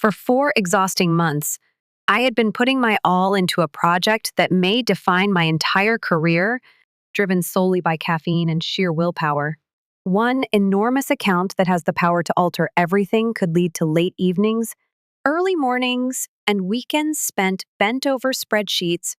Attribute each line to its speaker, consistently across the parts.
Speaker 1: For 4 exhausting months, I had been putting my all into a project that may define my entire career, driven solely by caffeine and sheer willpower. One enormous account that has the power to alter everything could lead to late evenings, early mornings, and weekends spent bent over spreadsheets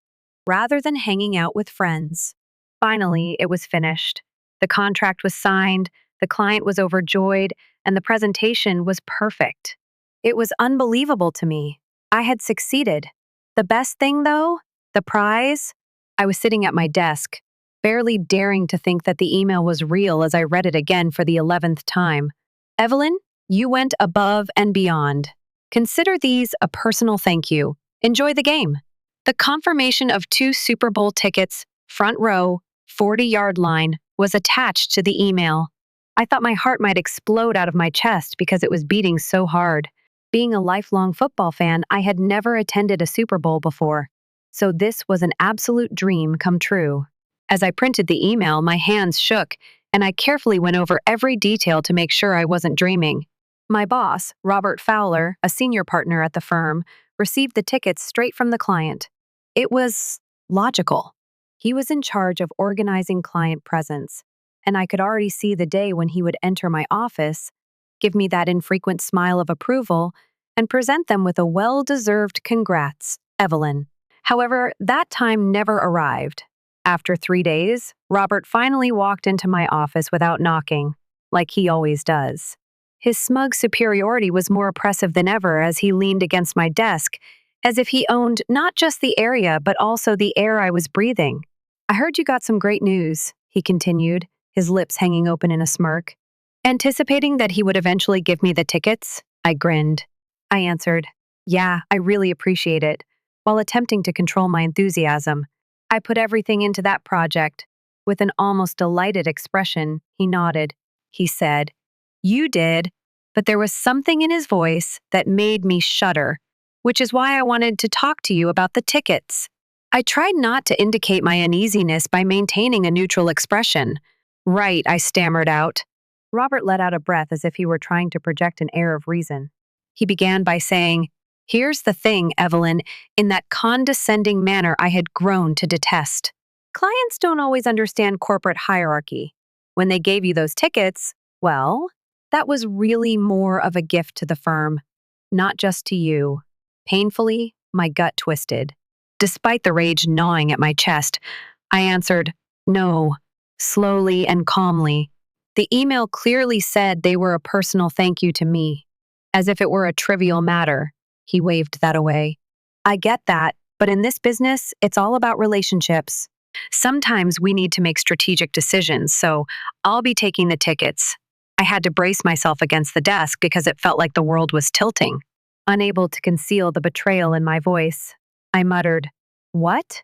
Speaker 1: rather than hanging out with friends. Finally, it was finished. The contract was signed, the client was overjoyed, and the presentation was perfect. It was unbelievable to me. I had succeeded. The best thing, though, the prize, I was sitting at my desk, barely daring to think that the email was real as I read it again for the 11th time. Evelyn, you went above and beyond. Consider these a personal thank you. Enjoy the game. The confirmation of 2 Super Bowl tickets, front row, 40-yard line, was attached to the email. I thought my heart might explode out of my chest because it was beating so hard. Being a lifelong football fan, I had never attended a Super Bowl before, so this was an absolute dream come true. As I printed the email, my hands shook, and I carefully went over every detail to make sure I wasn't dreaming. My boss, Robert Fowler, a senior partner at the firm, received the tickets straight from the client. It was logical. He was in charge of organizing client presence, and I could already see the day when he would enter my office, give me that infrequent smile of approval, and present them with a well-deserved congrats, Evelyn. However, that time never arrived. After 3 days, Robert finally walked into my office without knocking, like he always does. His smug superiority was more oppressive than ever as he leaned against my desk, as if he owned not just the area but also the air I was breathing. I heard you got some great news, he continued, his lips hanging open in a smirk. Anticipating that he would eventually give me the tickets, I grinned. I answered, yeah, I really appreciate it, while attempting to control my enthusiasm. I put everything into that project. With an almost delighted expression, he nodded. He said, you did, but there was something in his voice that made me shudder, which is why I wanted to talk to you about the tickets. I tried not to indicate my uneasiness by maintaining a neutral expression. Right, I stammered out. Robert let out a breath as if he were trying to project an air of reason. He began by saying, here's the thing, Evelyn, in that condescending manner I had grown to detest. Clients don't always understand corporate hierarchy. When they gave you those tickets, well, that was really more of a gift to the firm, not just to you. Painfully, my gut twisted. Despite the rage gnawing at my chest, I answered, no, slowly and calmly. The email clearly said they were a personal thank you to me, as if it were a trivial matter. He waved that away. I get that, but in this business, it's all about relationships. Sometimes we need to make strategic decisions, so I'll be taking the tickets. I had to brace myself against the desk because it felt like the world was tilting. Unable to conceal the betrayal in my voice, I muttered, what?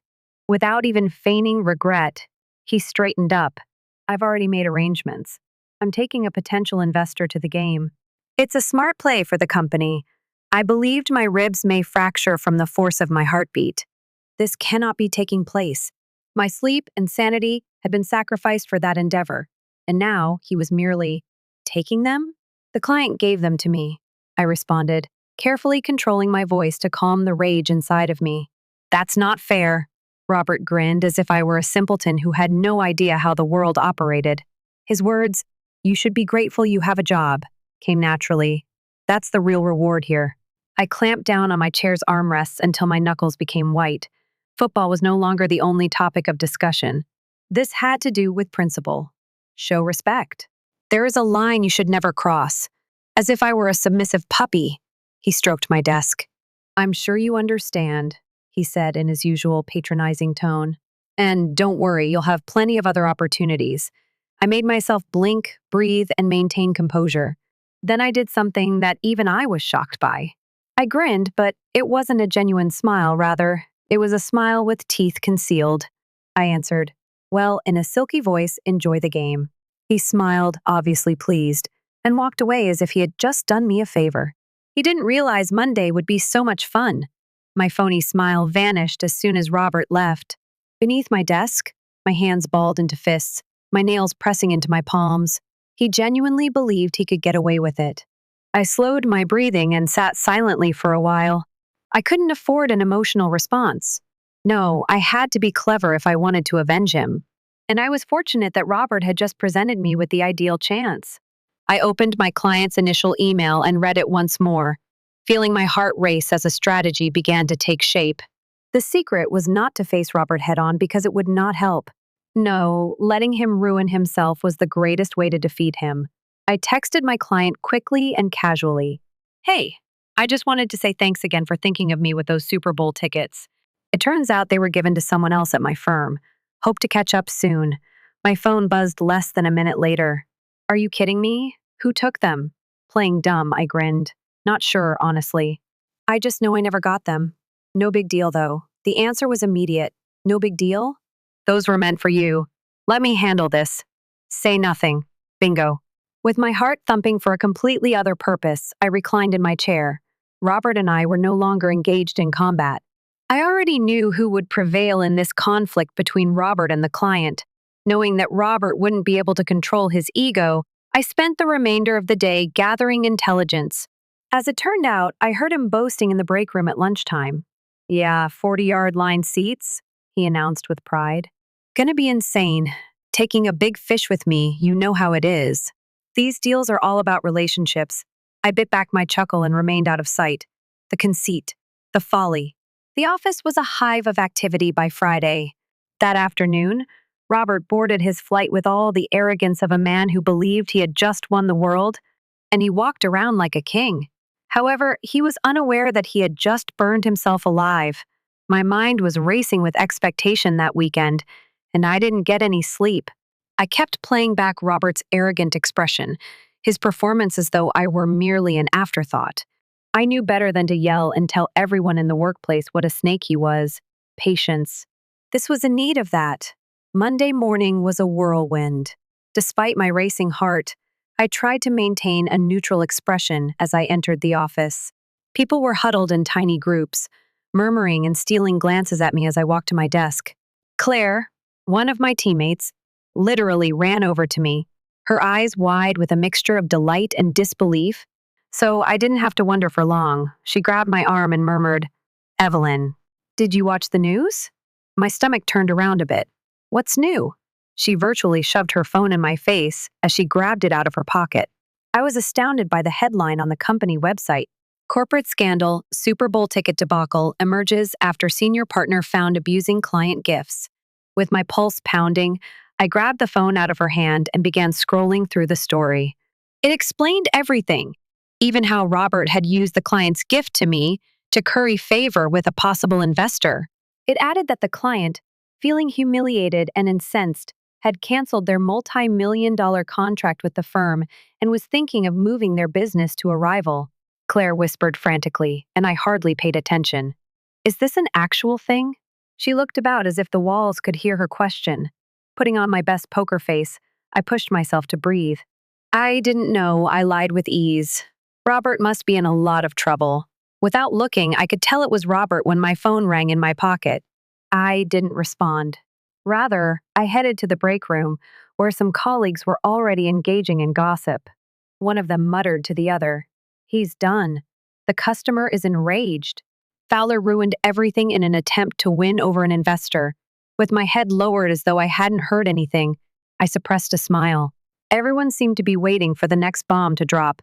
Speaker 1: Without even feigning regret, he straightened up. I've already made arrangements. I'm taking a potential investor to the game. It's a smart play for the company. I believed my ribs may fracture from the force of my heartbeat. This cannot be taking place. My sleep and sanity had been sacrificed for that endeavor, and now he was merely taking them? The client gave them to me, I responded, carefully controlling my voice to calm the rage inside of me. That's not fair. Robert grinned as if I were a simpleton who had no idea how the world operated. His words, you should be grateful you have a job, came naturally. That's the real reward here. I clamped down on my chair's armrests until my knuckles became white. Football was no longer the only topic of discussion. This had to do with principle. Show respect. There is a line you should never cross. As if I were a submissive puppy, he stroked my desk. I'm sure you understand, he said in his usual patronizing tone. And don't worry, you'll have plenty of other opportunities. I made myself blink, breathe, and maintain composure. Then I did something that even I was shocked by. I grinned, but it wasn't a genuine smile, rather, it was a smile with teeth concealed. I answered, well, in a silky voice, enjoy the game. He smiled, obviously pleased, and walked away as if he had just done me a favor. He didn't realize Monday would be so much fun. My phony smile vanished as soon as Robert left. Beneath my desk, my hands balled into fists, my nails pressing into my palms. He genuinely believed he could get away with it. I slowed my breathing and sat silently for a while. I couldn't afford an emotional response. No, I had to be clever if I wanted to avenge him. And I was fortunate that Robert had just presented me with the ideal chance. I opened my client's initial email and read it once more, feeling my heart race as a strategy began to take shape. The secret was not to face Robert head on because it would not help. No, letting him ruin himself was the greatest way to defeat him. I texted my client quickly and casually. Hey, I just wanted to say thanks again for thinking of me with those Super Bowl tickets. It turns out they were given to someone else at my firm. Hope to catch up soon. My phone buzzed less than a minute later. Are you kidding me? Who took them? Playing dumb, I grinned. Not sure, honestly. I just know I never got them. No big deal, though. The answer was immediate. No big deal? Those were meant for you. Let me handle this. Say nothing. Bingo. With my heart thumping for a completely other purpose, I reclined in my chair. Robert and I were no longer engaged in combat. I already knew who would prevail in this conflict between Robert and the client. Knowing that Robert wouldn't be able to control his ego, I spent the remainder of the day gathering intelligence. As it turned out, I heard him boasting in the break room at lunchtime. Yeah, 40-yard line seats, he announced with pride. Gonna be insane. Taking a big fish with me, you know how it is. These deals are all about relationships. I bit back my chuckle and remained out of sight. The conceit, the folly. The office was a hive of activity by Friday. That afternoon, Robert boarded his flight with all the arrogance of a man who believed he had just won the world, and he walked around like a king. However, he was unaware that he had just burned himself alive. My mind was racing with expectation that weekend, and I didn't get any sleep. I kept playing back Robert's arrogant expression, his performance as though I were merely an afterthought. I knew better than to yell and tell everyone in the workplace what a snake he was. Patience. This was in need of that. Monday morning was a whirlwind. Despite my racing heart, I tried to maintain a neutral expression as I entered the office. People were huddled in tiny groups, murmuring and stealing glances at me as I walked to my desk. Claire, one of my teammates, literally ran over to me, her eyes wide with a mixture of delight and disbelief. So I didn't have to wonder for long. She grabbed my arm and murmured, Evelyn, did you watch the news? My stomach turned around a bit. What's new? She virtually shoved her phone in my face as she grabbed it out of her pocket. I was astounded by the headline on the company website. Corporate scandal, Super Bowl ticket debacle emerges after senior partner found abusing client gifts. With my pulse pounding, I grabbed the phone out of her hand and began scrolling through the story. It explained everything, even how Robert had used the client's gift to me to curry favor with a possible investor. It added that the client, feeling humiliated and incensed, had canceled their multi-million-dollar contract with the firm and was thinking of moving their business to a rival. Claire whispered frantically, and I hardly paid attention. Is this an actual thing? She looked about as if the walls could hear her question. Putting on my best poker face, I pushed myself to breathe. I didn't know, I lied with ease. Robert must be in a lot of trouble. Without looking, I could tell it was Robert when my phone rang in my pocket. I didn't respond. Rather, I headed to the break room, where some colleagues were already engaging in gossip. One of them muttered to the other, He's done. The customer is enraged. Fowler ruined everything in an attempt to win over an investor. With my head lowered as though I hadn't heard anything, I suppressed a smile. Everyone seemed to be waiting for the next bomb to drop,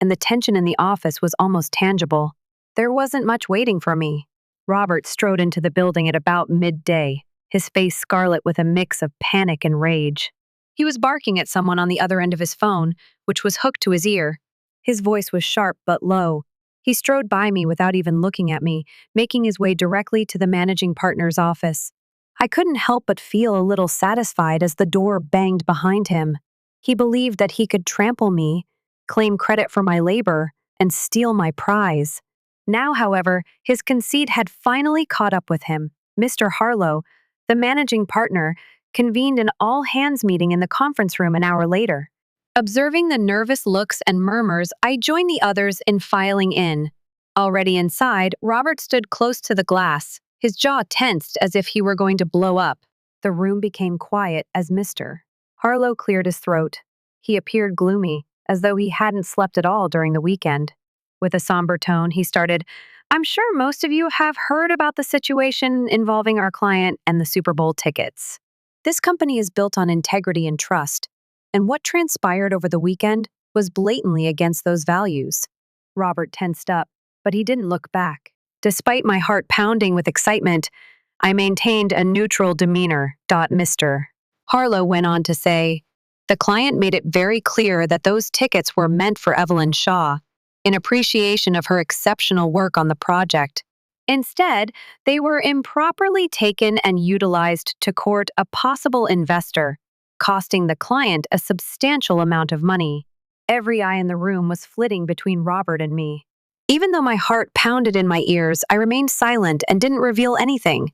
Speaker 1: and the tension in the office was almost tangible. There wasn't much waiting for me. Robert strode into the building at about midday, his face scarlet with a mix of panic and rage. He was barking at someone on the other end of his phone, which was hooked to his ear. His voice was sharp but low. He strode by me without even looking at me, making his way directly to the managing partner's office. I couldn't help but feel a little satisfied as the door banged behind him. He believed that he could trample me, claim credit for my labor, and steal my prize. Now, however, his conceit had finally caught up with him. Mr. Harlow, the managing partner, convened an all-hands meeting in the conference room an hour later. Observing the nervous looks and murmurs, I joined the others in filing in. Already inside, Robert stood close to the glass, his jaw tensed as if he were going to blow up. The room became quiet as Mr. Harlow cleared his throat. He appeared gloomy. as though he hadn't slept at all during the weekend. With a somber tone, he started, I'm sure most of you have heard about the situation involving our client and the Super Bowl tickets. This company is built on integrity and trust, and what transpired over the weekend was blatantly against those values. Robert tensed up, but he didn't look back. Despite my heart pounding with excitement, I maintained a neutral demeanor. Mr. Harlow went on to say, the client made it very clear that those tickets were meant for Evelyn Shaw, in appreciation of her exceptional work on the project. Instead, they were improperly taken and utilized to court a possible investor, costing the client a substantial amount of money. Every eye in the room was flitting between Robert and me. Even though my heart pounded in my ears, I remained silent and didn't reveal anything.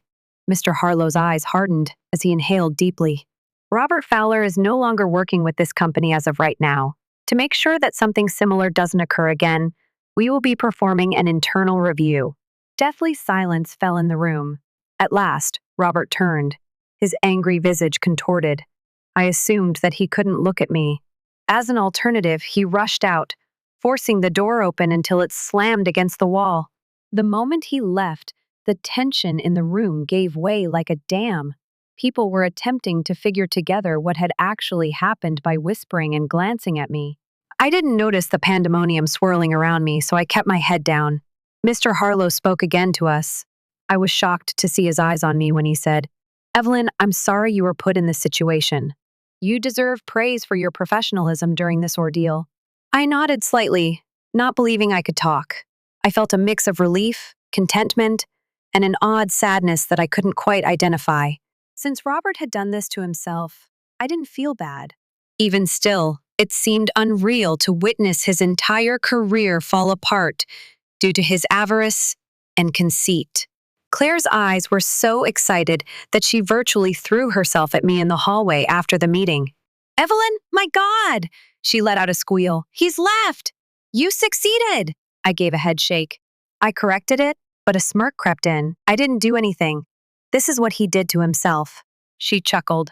Speaker 1: Mr. Harlow's eyes hardened as he inhaled deeply. Robert Fowler is no longer working with this company as of right now. To make sure that something similar doesn't occur again, we will be performing an internal review. Deathly silence fell in the room. At last, Robert turned, his angry visage contorted. I assumed that he couldn't look at me. As an alternative, he rushed out, forcing the door open until it slammed against the wall. The moment he left, the tension in the room gave way like a dam. People were attempting to figure together what had actually happened by whispering and glancing at me. I didn't notice the pandemonium swirling around me, so I kept my head down. Mr. Harlow spoke again to us. I was shocked to see his eyes on me when he said, Evelyn, I'm sorry you were put in this situation. You deserve praise for your professionalism during this ordeal. I nodded slightly, not believing I could talk. I felt a mix of relief, contentment, and an odd sadness that I couldn't quite identify. Since Robert had done this to himself, I didn't feel bad. Even still, it seemed unreal to witness his entire career fall apart due to his avarice and conceit. Claire's eyes were so excited that she virtually threw herself at me in the hallway after the meeting. Evelyn, my God! She let out a squeal. He's left! You succeeded! I gave a head shake. I corrected it, but a smirk crept in. I didn't do anything. This is what he did to himself. She chuckled,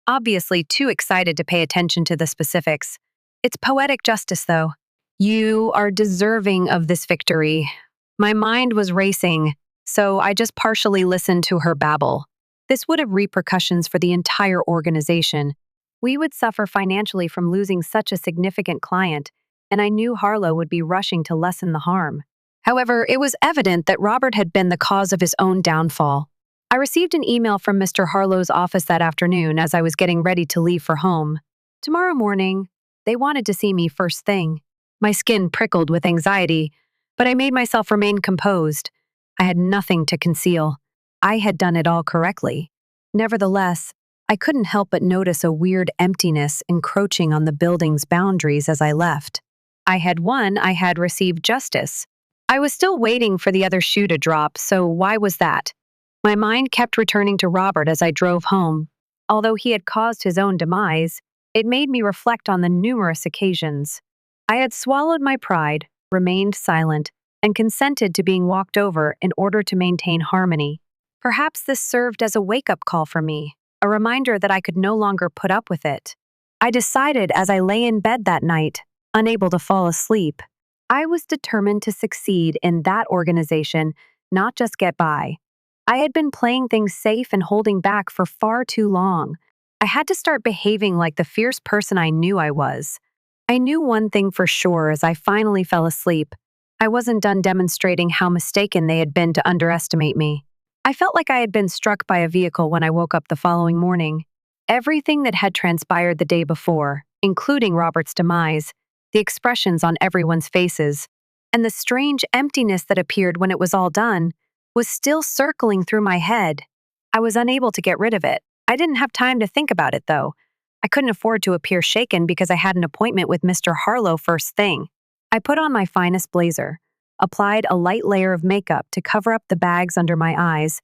Speaker 1: obviously too excited to pay attention to the specifics. It's poetic justice, though. You are deserving of this victory. My mind was racing, so I just partially listened to her babble. This would have repercussions for the entire organization. We would suffer financially from losing such a significant client, and I knew Harlow would be rushing to lessen the harm. However, it was evident that Robert had been the cause of his own downfall. I received an email from Mr. Harlow's office that afternoon as I was getting ready to leave for home. Tomorrow morning, they wanted to see me first thing. My skin prickled with anxiety, but I made myself remain composed. I had nothing to conceal. I had done it all correctly. Nevertheless, I couldn't help but notice a weird emptiness encroaching on the building's boundaries as I left. I had received justice. I was still waiting for the other shoe to drop, so why was that? My mind kept returning to Robert as I drove home. Although he had caused his own demise, it made me reflect on the numerous occasions. I had swallowed my pride, remained silent, and consented to being walked over in order to maintain harmony. Perhaps this served as a wake-up call for me, a reminder that I could no longer put up with it. I decided as I lay in bed that night, unable to fall asleep. I was determined to succeed in that organization, not just get by. I had been playing things safe and holding back for far too long. I had to start behaving like the fierce person I knew I was. I knew one thing for sure as I finally fell asleep. I wasn't done demonstrating how mistaken they had been to underestimate me. I felt like I had been struck by a vehicle when I woke up the following morning. Everything that had transpired the day before, including Robert's demise, the expressions on everyone's faces, and the strange emptiness that appeared when it was all done, was still circling through my head. I was unable to get rid of it. I didn't have time to think about it, though. I couldn't afford to appear shaken because I had an appointment with Mr. Harlow first thing. I put on my finest blazer, applied a light layer of makeup to cover up the bags under my eyes,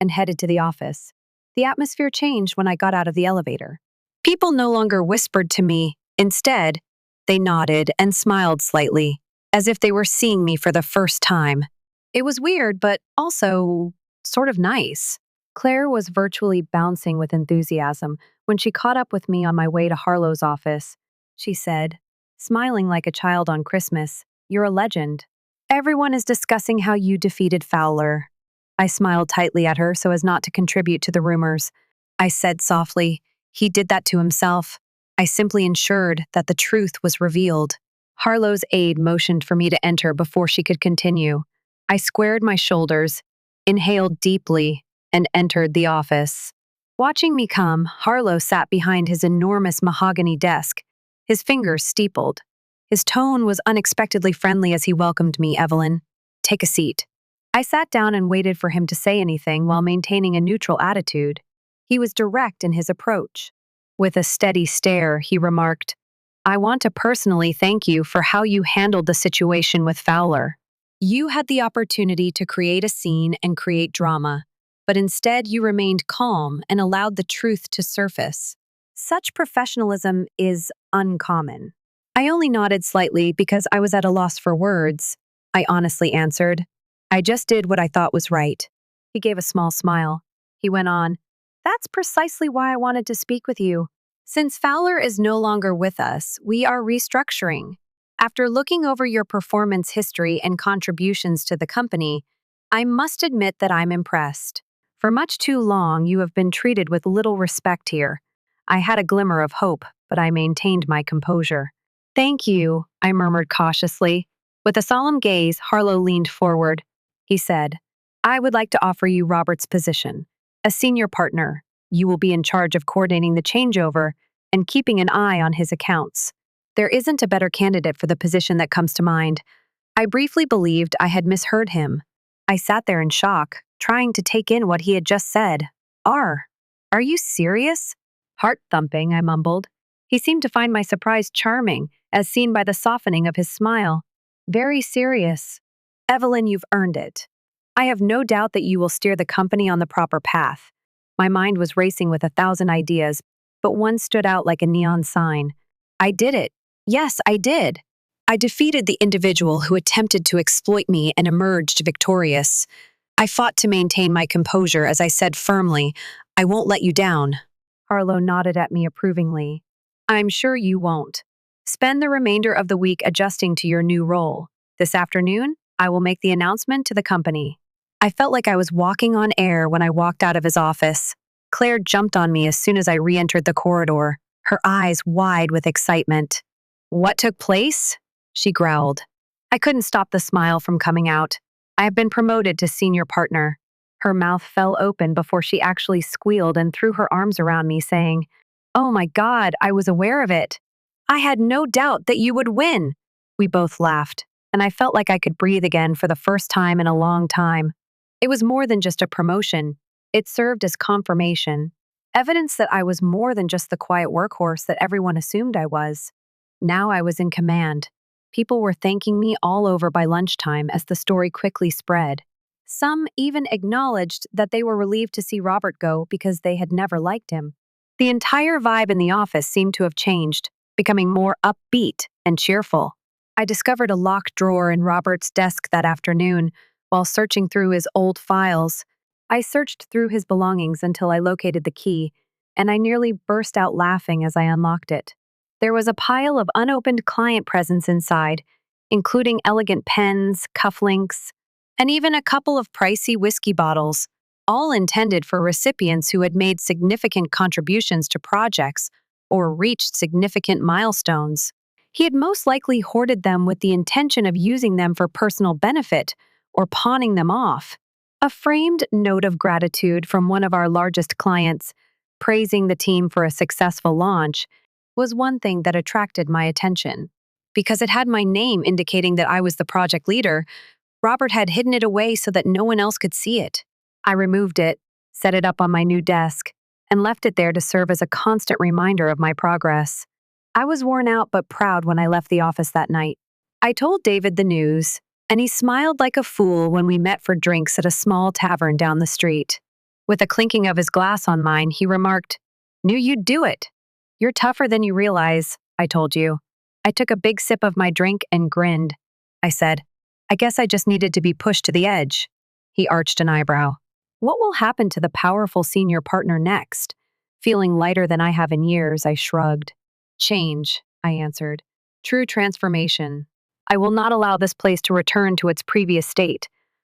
Speaker 1: and headed to the office. The atmosphere changed when I got out of the elevator. People no longer whispered to me. Instead, they nodded and smiled slightly, as if they were seeing me for the first time. It was weird, but also sort of nice. Claire was virtually bouncing with enthusiasm when she caught up with me on my way to Harlow's office. She said, smiling like a child on Christmas. You're a legend. Everyone is discussing how you defeated Fowler. I smiled tightly at her so as not to contribute to the rumors. I said softly, he did that to himself. I simply ensured that the truth was revealed. Harlow's aide motioned for me to enter before she could continue. I squared my shoulders, inhaled deeply, and entered the office. Watching me come, Harlow sat behind his enormous mahogany desk, his fingers steepled. His tone was unexpectedly friendly as he welcomed me. Evelyn, take a seat. I sat down and waited for him to say anything while maintaining a neutral attitude. He was direct in his approach. With a steady stare, he remarked, I want to personally thank you for how you handled the situation with Fowler. You had the opportunity to create a scene and create drama, but instead you remained calm and allowed the truth to surface. Such professionalism is uncommon. I only nodded slightly because I was at a loss for words. I honestly answered, I just did what I thought was right. He gave a small smile. He went on, That's precisely why I wanted to speak with you. Since Fowler is no longer with us, we are restructuring. After looking over your performance history and contributions to the company, I must admit that I'm impressed. For much too long, you have been treated with little respect here. I had a glimmer of hope, but I maintained my composure. Thank you, I murmured cautiously. With a solemn gaze, Harlow leaned forward. He said, I would like to offer you Robert's position. As senior partner, you will be in charge of coordinating the changeover and keeping an eye on his accounts. There isn't a better candidate for the position that comes to mind. I briefly believed I had misheard him. I sat there in shock, trying to take in what he had just said. Are you serious? Heart thumping, I mumbled. He seemed to find my surprise charming, as seen by the softening of his smile. Very serious. Evelyn, you've earned it. I have no doubt that you will steer the company on the proper path. My mind was racing with 1,000 ideas, but one stood out like a neon sign. I did it. Yes, I did. I defeated the individual who attempted to exploit me and emerged victorious. I fought to maintain my composure as I said firmly, I won't let you down. Harlow nodded at me approvingly. I'm sure you won't. Spend the remainder of the week adjusting to your new role. This afternoon, I will make the announcement to the company. I felt like I was walking on air when I walked out of his office. Claire jumped on me as soon as I re-entered the corridor, her eyes wide with excitement. What took place? She growled. I couldn't stop the smile from coming out. I have been promoted to senior partner. Her mouth fell open before she actually squealed and threw her arms around me, saying, Oh my God, I was aware of it. I had no doubt that you would win. We both laughed, and I felt like I could breathe again for the first time in a long time. It was more than just a promotion. It served as confirmation, evidence that I was more than just the quiet workhorse that everyone assumed I was. Now I was in command. People were thanking me all over by lunchtime as the story quickly spread. Some even acknowledged that they were relieved to see Robert go because they had never liked him. The entire vibe in the office seemed to have changed, becoming more upbeat and cheerful. I discovered a locked drawer in Robert's desk that afternoon while searching through his old files. I searched through his belongings until I located the key, and I nearly burst out laughing as I unlocked it. There was a pile of unopened client presents inside, including elegant pens, cufflinks, and even a couple of pricey whiskey bottles, all intended for recipients who had made significant contributions to projects or reached significant milestones. He had most likely hoarded them with the intention of using them for personal benefit or pawning them off. A framed note of gratitude from one of our largest clients, praising the team for a successful launch, was one thing that attracted my attention. Because it had my name indicating that I was the project leader, Robert had hidden it away so that no one else could see it. I removed it, set it up on my new desk, and left it there to serve as a constant reminder of my progress. I was worn out but proud when I left the office that night. I told David the news, and he smiled like a fool when we met for drinks at a small tavern down the street. With a clinking of his glass on mine, he remarked, "Knew you'd do it. You're tougher than you realize, I told you." I took a big sip of my drink and grinned. I said, "I guess I just needed to be pushed to the edge." He arched an eyebrow. "What will happen to the powerful senior partner next?" Feeling lighter than I have in years, I shrugged. "Change," I answered. True transformation. I will not allow this place to return to its previous state.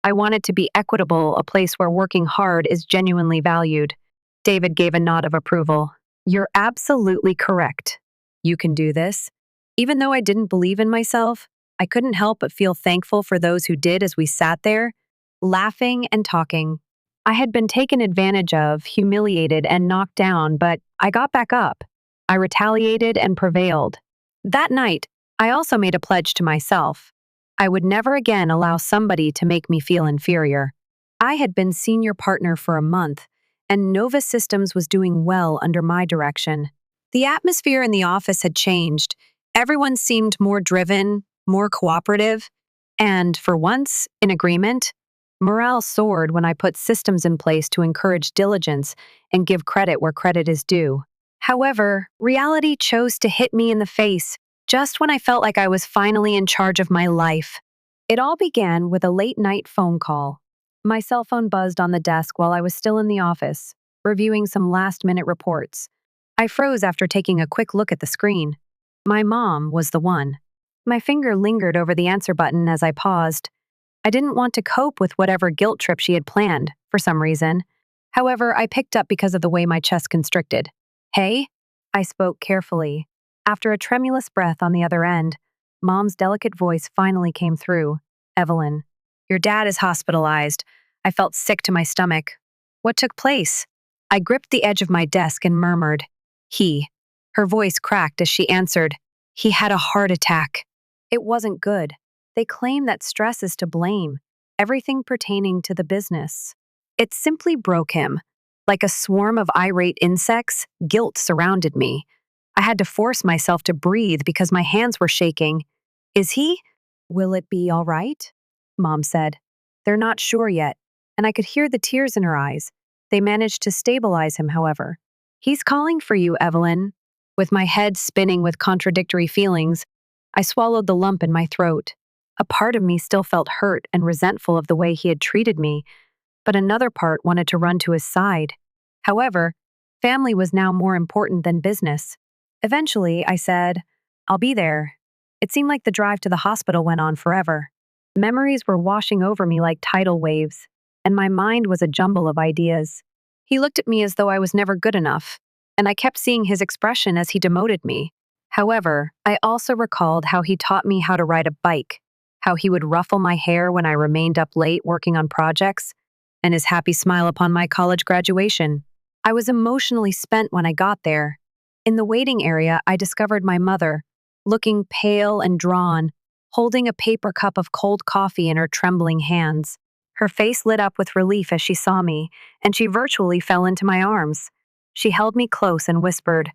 Speaker 1: I want it to be equitable, a place where working hard is genuinely valued. David gave a nod of approval. You're absolutely correct. You can do this. Even though I didn't believe in myself, I couldn't help but feel thankful for those who did as we sat there, laughing and talking. I had been taken advantage of, humiliated, and knocked down, but I got back up. I retaliated and prevailed. That night, I also made a pledge to myself. I would never again allow somebody to make me feel inferior. I had been senior partner for a month, and Nova Systems was doing well under my direction. The atmosphere in the office had changed. Everyone seemed more driven, more cooperative, and, for once, in agreement. Morale soared when I put systems in place to encourage diligence and give credit where credit is due. However, reality chose to hit me in the face just when I felt like I was finally in charge of my life. It all began with a late-night phone call. My cell phone buzzed on the desk while I was still in the office, reviewing some last-minute reports. I froze after taking a quick look at the screen. My mom was the one. My finger lingered over the answer button as I paused. I didn't want to cope with whatever guilt trip she had planned, for some reason. However, I picked up because of the way my chest constricted. Hey? I spoke carefully. After a tremulous breath on the other end, Mom's delicate voice finally came through. Evelyn, your dad is hospitalized. I felt sick to my stomach. What took place? I gripped the edge of my desk and murmured, he. Her voice cracked as she answered, he had a heart attack. It wasn't good. They claim that stress is to blame, everything pertaining to the business. It simply broke him. Like a swarm of irate insects, guilt surrounded me. I had to force myself to breathe because my hands were shaking. Is he? Will it be all right? Mom said. They're not sure yet, and I could hear the tears in her eyes. They managed to stabilize him, however. He's calling for you, Evelyn. With my head spinning with contradictory feelings, I swallowed the lump in my throat. A part of me still felt hurt and resentful of the way he had treated me, but another part wanted to run to his side. However, family was now more important than business. Eventually, I said, I'll be there. It seemed like the drive to the hospital went on forever. Memories were washing over me like tidal waves, and my mind was a jumble of ideas. He looked at me as though I was never good enough, and I kept seeing his expression as he demoted me. However, I also recalled how he taught me how to ride a bike, how he would ruffle my hair when I remained up late working on projects, and his happy smile upon my college graduation. I was emotionally spent when I got there. In the waiting area, I discovered my mother, looking pale and drawn, holding a paper cup of cold coffee in her trembling hands. Her face lit up with relief as she saw me, and she virtually fell into my arms. She held me close and whispered,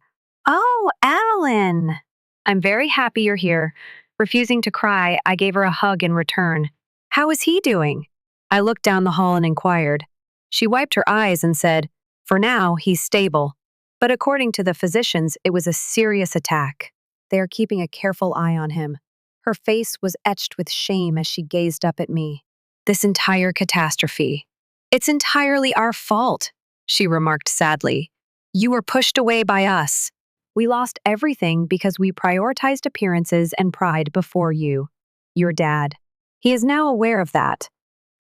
Speaker 1: "Oh, Adeline! I'm very happy you're here." Refusing to cry, I gave her a hug in return. How is he doing? I looked down the hall and inquired. She wiped her eyes and said, for now, he's stable. But according to the physicians, it was a serious attack. They are keeping a careful eye on him. Her face was etched with shame as she gazed up at me. This entire catastrophe. It's entirely our fault, she remarked sadly. You were pushed away by us. We lost everything because we prioritized appearances and pride before you, your dad. He is now aware of that.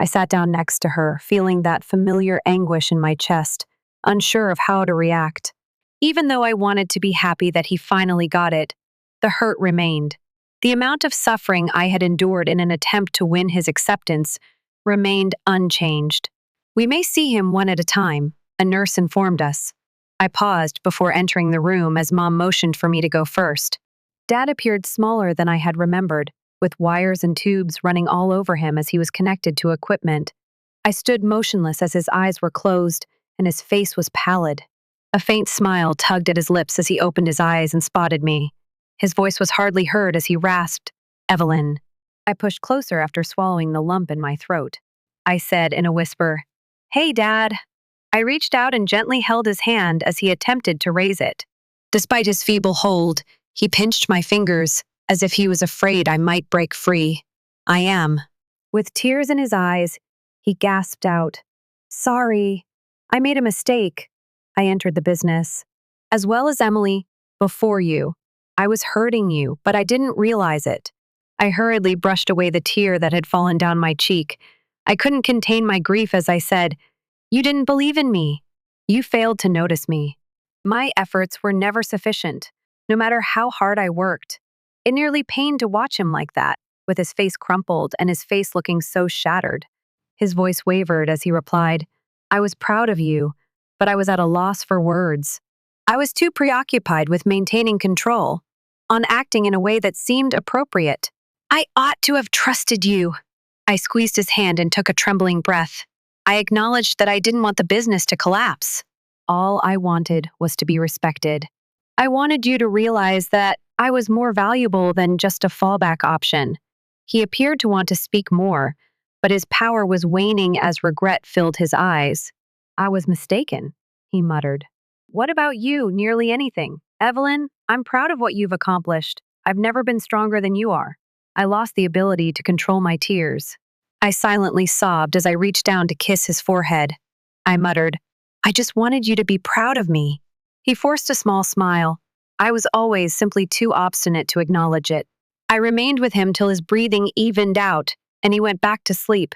Speaker 1: I sat down next to her, feeling that familiar anguish in my chest, unsure of how to react. Even though I wanted to be happy that he finally got it, the hurt remained. The amount of suffering I had endured in an attempt to win his acceptance remained unchanged. We may see him one at a time, a nurse informed us. I paused before entering the room as Mom motioned for me to go first. Dad appeared smaller than I had remembered, with wires and tubes running all over him as he was connected to equipment. I stood motionless as his eyes were closed and his face was pallid. A faint smile tugged at his lips as he opened his eyes and spotted me. His voice was hardly heard as he rasped, "Evelyn." I pushed closer after swallowing the lump in my throat. I said in a whisper, "Hey, Dad." I reached out and gently held his hand as he attempted to raise it. Despite his feeble hold, he pinched my fingers as if he was afraid I might break free. I am. With tears in his eyes, he gasped out, "Sorry, I made a mistake. I entered the business, as well as Emily, before you. I was hurting you, but I didn't realize it. I hurriedly brushed away the tear that had fallen down my cheek. I couldn't contain my grief as I said, "You didn't believe in me. You failed to notice me." My efforts were never sufficient, no matter how hard I worked. It nearly pained to watch him like that, with his face crumpled and his face looking so shattered. His voice wavered as he replied, "I was proud of you, but I was at a loss for words. I was too preoccupied with maintaining control, on acting in a way that seemed appropriate. I ought to have trusted you." I squeezed his hand and took a trembling breath. I acknowledged that I didn't want the business to collapse. All I wanted was to be respected. I wanted you to realize that I was more valuable than just a fallback option. He appeared to want to speak more, but his power was waning as regret filled his eyes. "I was mistaken," he muttered. "What about you? Nearly anything. Evelyn, I'm proud of what you've accomplished. I've never been stronger than you are." I lost the ability to control my tears. I silently sobbed as I reached down to kiss his forehead. I muttered, "I just wanted you to be proud of me." He forced a small smile. I was always simply too obstinate to acknowledge it. I remained with him till his breathing evened out, and he went back to sleep.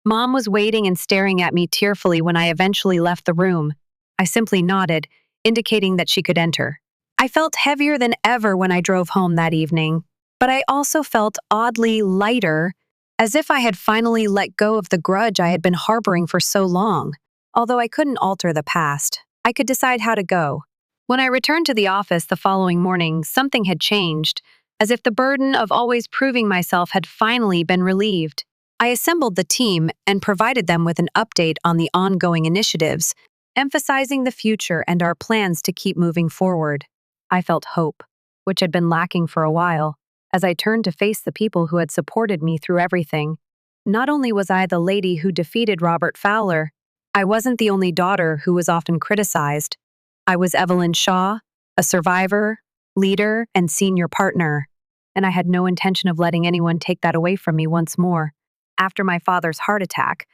Speaker 1: Mom was waiting and staring at me tearfully when I eventually left the room. I simply nodded, indicating that she could enter. I felt heavier than ever when I drove home that evening, but I also felt oddly lighter, as if I had finally let go of the grudge I had been harboring for so long. Although I couldn't alter the past, I could decide how to go. When I returned to the office the following morning, something had changed, as if the burden of always proving myself had finally been relieved. I assembled the team and provided them with an update on the ongoing initiatives, emphasizing the future and our plans to keep moving forward. I felt hope, which had been lacking for a while, as I turned to face the people who had supported me through everything. Not only was I the lady who defeated Robert Fowler, I wasn't the only daughter who was often criticized. I was Evelyn Shaw, a survivor, leader, and senior partner, and I had no intention of letting anyone take that away from me once more. After my father's heart attack,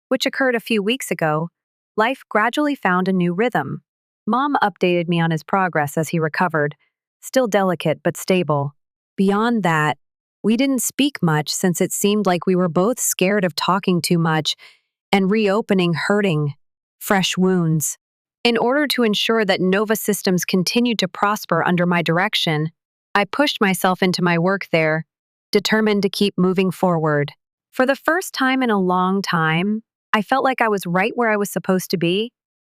Speaker 1: which occurred a few weeks ago, life gradually found a new rhythm. Mom updated me on his progress as he recovered, still delicate but stable. Beyond that, we didn't speak much since it seemed like we were both scared of talking too much and reopening hurting, fresh wounds. In order to ensure that Nova Systems continued to prosper under my direction, I pushed myself into my work there, determined to keep moving forward. For the first time in a long time, I felt like I was right where I was supposed to be,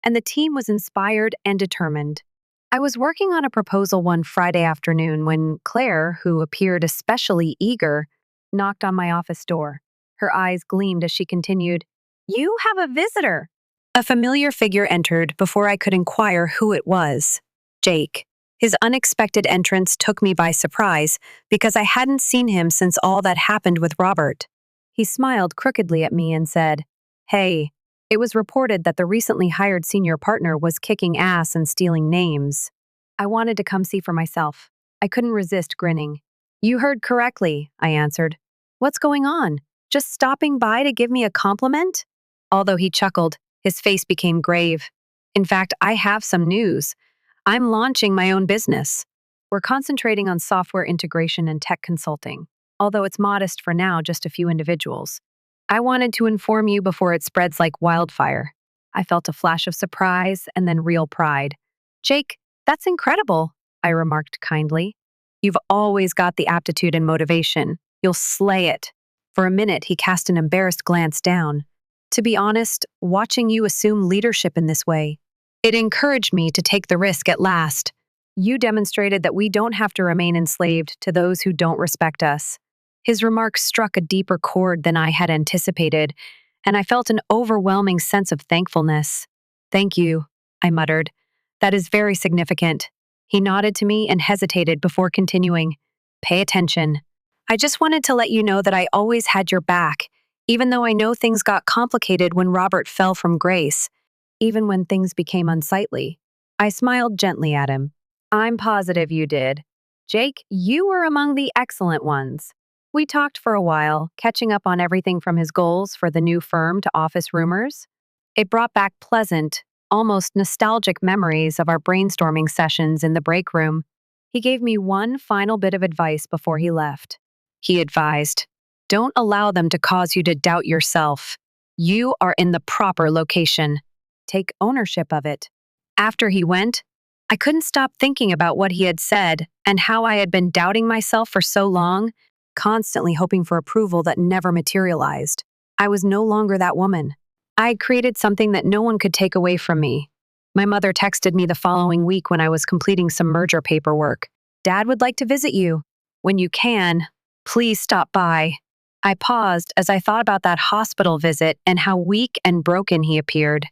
Speaker 1: and the team was inspired and determined. I was working on a proposal one Friday afternoon when Claire, who appeared especially eager, knocked on my office door. Her eyes gleamed as she continued, "You have a visitor." A familiar figure entered before I could inquire who it was. Jake. His unexpected entrance took me by surprise because I hadn't seen him since all that happened with Robert. He smiled crookedly at me and said, "Hey, it was reported that the recently hired senior partner was kicking ass and stealing names." I wanted to come see for myself. I couldn't resist grinning. "You heard correctly," I answered. "What's going on? Just stopping by to give me a compliment?" Although he chuckled, his face became grave. "In fact, I have some news. I'm launching my own business. We're concentrating on software integration and tech consulting, although it's modest for now, just a few individuals. I wanted to inform you before it spreads like wildfire." I felt a flash of surprise and then real pride. "Jake, that's incredible," I remarked kindly. "You've always got the aptitude and motivation. You'll slay it." For a minute, he cast an embarrassed glance down. To be honest, watching you assume leadership in this way, it encouraged me to take the risk at last. You demonstrated that we don't have to remain enslaved to those who don't respect us. His remarks struck a deeper chord than I had anticipated, and I felt an overwhelming sense of thankfulness. "Thank you," I muttered. "That is very significant." He nodded to me and hesitated before continuing. "Pay attention. I just wanted to let you know that I always had your back, even though I know things got complicated when Robert fell from grace, even when things became unsightly." I smiled gently at him. "I'm positive you did. Jake, you were among the excellent ones." We talked for a while, catching up on everything from his goals for the new firm to office rumors. It brought back pleasant, almost nostalgic memories of our brainstorming sessions in the break room. He gave me one final bit of advice before he left. He advised, "Don't allow them to cause you to doubt yourself. You are in the proper location. Take ownership of it." After he went, I couldn't stop thinking about what he had said and how I had been doubting myself for so long, constantly hoping for approval that never materialized. I was no longer that woman. I had created something that no one could take away from me. My mother texted me the following week when I was completing some merger paperwork. "Dad would like to visit you. When you can, please stop by." I paused as I thought about that hospital visit and how weak and broken he appeared.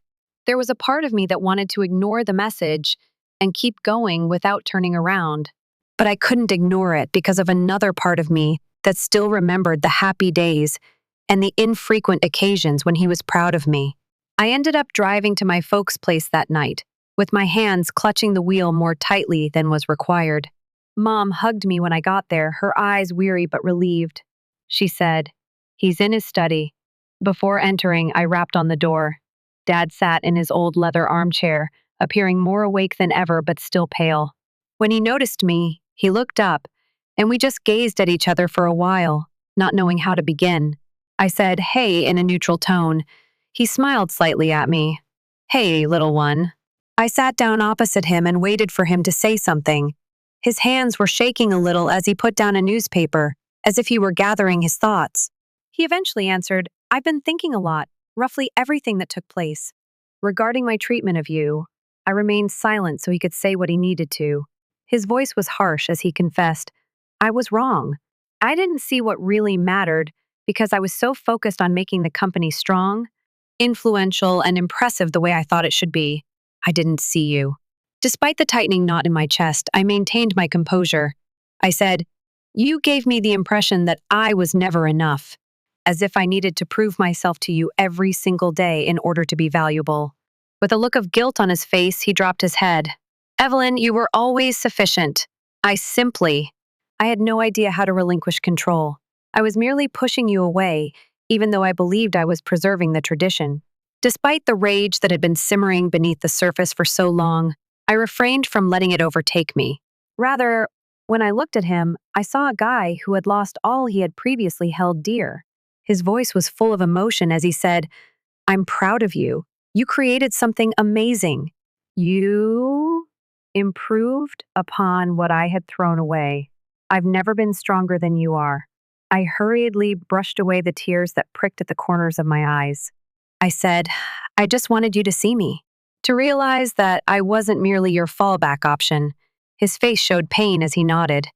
Speaker 1: There was a part of me that wanted to ignore the message and keep going without turning around. But I couldn't ignore it because of another part of me that still remembered the happy days and the infrequent occasions when he was proud of me. I ended up driving to my folks' place that night, with my hands clutching the wheel more tightly than was required. Mom hugged me when I got there, her eyes weary but relieved. She said, "He's in his study." Before entering, I rapped on the door. Dad sat in his old leather armchair, appearing more awake than ever but still pale. When he noticed me, he looked up, and we just gazed at each other for a while, not knowing how to begin. I said, "Hey," in a neutral tone. He smiled slightly at me. "Hey, little one." I sat down opposite him and waited for him to say something. His hands were shaking a little as he put down a newspaper, as if he were gathering his thoughts. He eventually answered, "I've been thinking a lot, roughly everything that took place. Regarding my treatment of you." I remained silent so he could say what he needed to. His voice was harsh as he confessed, "I was wrong. I didn't see what really mattered because I was so focused on making the company strong, influential, and impressive the way I thought it should be. I didn't see you." Despite the tightening knot in my chest, I maintained my composure. I said, "You gave me the impression that I was never enough, as if I needed to prove myself to you every single day in order to be valuable." With a look of guilt on his face, he dropped his head. "Evelyn, you were always sufficient. I had no idea how to relinquish control. I was merely pushing you away, even though I believed I was preserving the tradition." Despite the rage that had been simmering beneath the surface for so long, I refrained from letting it overtake me. Rather, when I looked at him, I saw a guy who had lost all he had previously held dear. His voice was full of emotion as he said, "I'm proud of you. You created something amazing. You improved upon what I had thrown away. I've never been stronger than you are." I hurriedly brushed away the tears that pricked at the corners of my eyes. I said, "I just wanted you to see me, to realize that I wasn't merely your fallback option." His face showed pain as he nodded.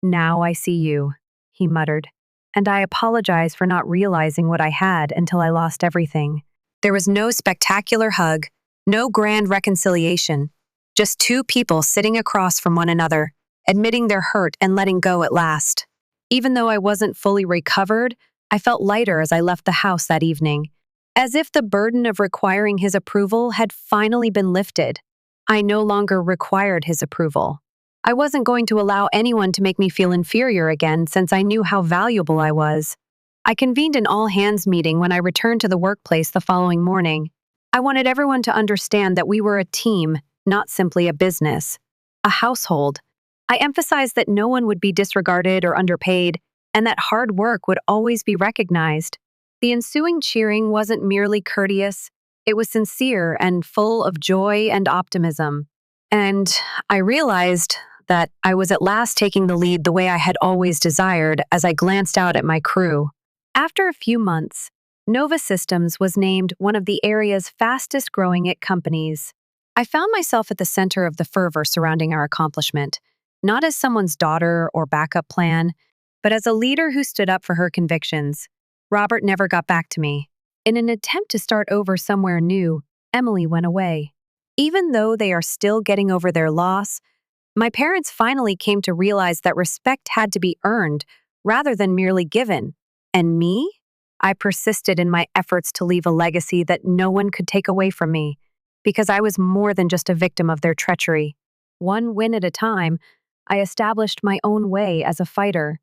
Speaker 1: "Now I see you," he muttered, "and I apologize for not realizing what I had until I lost everything." There was no spectacular hug, no grand reconciliation, just two people sitting across from one another, admitting their hurt and letting go at last. Even though I wasn't fully recovered, I felt lighter as I left the house that evening, as if the burden of requiring his approval had finally been lifted. I no longer required his approval. I wasn't going to allow anyone to make me feel inferior again since I knew how valuable I was. I convened an all-hands meeting when I returned to the workplace the following morning. I wanted everyone to understand that we were a team, not simply a business, a household. I emphasized that no one would be disregarded or underpaid, and that hard work would always be recognized. The ensuing cheering wasn't merely courteous, it was sincere and full of joy and optimism. And I realized that I was at last taking the lead the way I had always desired as I glanced out at my crew. After a few months, Nova Systems was named one of the area's fastest-growing companies. I found myself at the center of the fervor surrounding our accomplishment, not as someone's daughter or backup plan, but as a leader who stood up for her convictions. Robert never got back to me. In an attempt to start over somewhere new, Emily went away. Even though they are still getting over their loss, my parents finally came to realize that respect had to be earned rather than merely given. And me? I persisted in my efforts to leave a legacy that no one could take away from me, because I was more than just a victim of their treachery. One win at a time, I established my own way as a fighter,